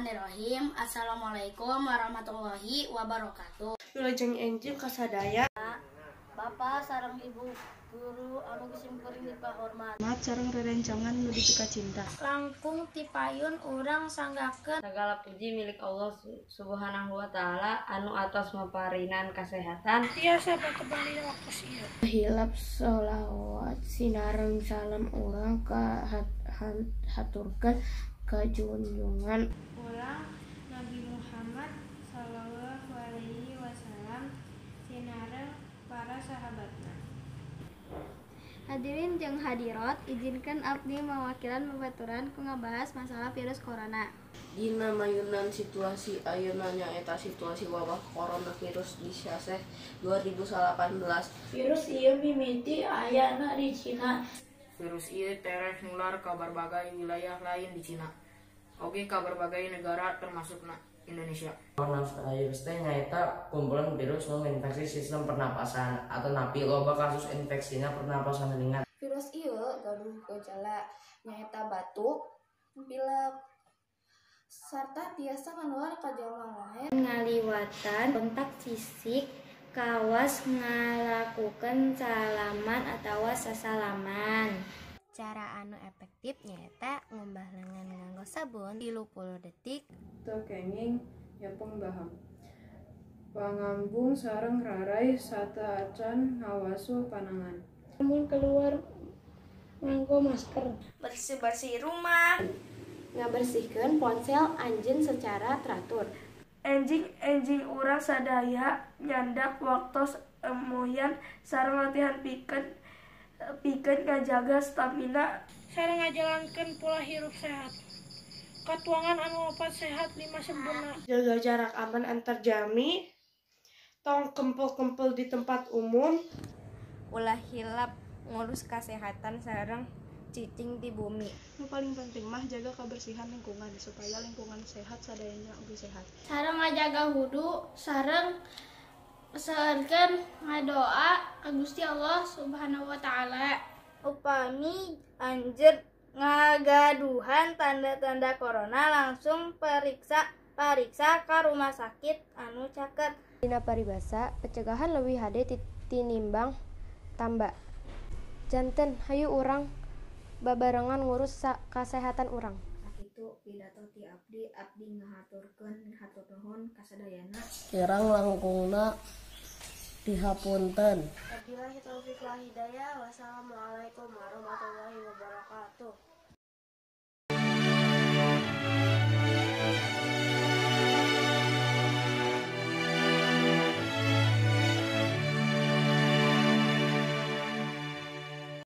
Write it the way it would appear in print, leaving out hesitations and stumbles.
Bismillahirrahmanirrahim. Assalamualaikum warahmatullahi wabarakatuh. Wilujeng enjing kasadaya. Bapak sareng ibu guru anu geus kuring dipahormat. Mat sareng rerencangan nu dipika cinta. Langkung ti payun urang sanggakeun. Segala puji milik Allah Subhanahu wa taala anu atos maparinan kasehatan. Tiasa kembali waktu ieu. Hilap sholawat sinareng salam urang ka haturkeun ka junjungan urang Nabi Muhammad sallallahu alaihi wasallam sinareng para sahabatna. Hadirin jeung hadirat, izinkan abdi mawakilan babaturan ku ngabahas masalah virus corona. Dina mayunan situasi ayeuna nyaeta situasi wabah coronavirus di Syaseh 2018. Virus ieu mimiti ayana di Cina. Virus ieu tereh nular ka berbagai wilayah lain di Cina. Oge ka berbagai negara termasukna Indonesia. Coronavirus teh nyaeta kumpulan virus nu nginfeksi sistem pernapasan atau napi loba kasus infeksinya pernapasan ringan. Virus ieu gaduh gejala nyaeta batuk, pilek, sarta tiasa menular ka jalma lain ngaliwatan kontak fisik kawas ngalakukeun salaman atawa sasalaman. Cara anu efektif nyaeta ngumbah lengan nganggo sabun 30 detik. Kenging yapang baham. Pangambung sareng rarai sata acan ngawasuh panangan. Mun keluar nganggo masker. Bersih-bersih rumah. Ngabersihkeun ponsel anjeun secara teratur. Enjing urang sadaya nyandak waktos emoyan sareng latihan pikeun ngajaga stamina sareng ngajalankeun pola hirup sehat. Katuangan anu opat sehat 5 sempurna. Jaga jarak aman antar jami. Tong kempel-kempel di tempat umum. Ulah hilap ngurus kesehatan sareng cicing di bumi. Yang paling penting mah jaga kebersihan lingkungan supaya lingkungan sehat sadayana ugi sehat. Sareng ngajaga wudu, sareng saeunkeun ngadoa ka Gusti Allah Subhanahu wa taala. Upami anjeun ngagaduhan tanda-tanda corona langsung pariksa ka rumah sakit anu caket. Dina paribasa pencegahan leuwih hade tinimbang tamba. Janten hayu urang babarengan ngurus kasehatan urang. Sakitu pidato ti abdi ngahaturkeun hatur nuhun kasadayana. Kirang langkungna dihapunten. Wabillahi taufiq wal hidayah. Wassalamualaikum warahmatullahi wabarakatuh.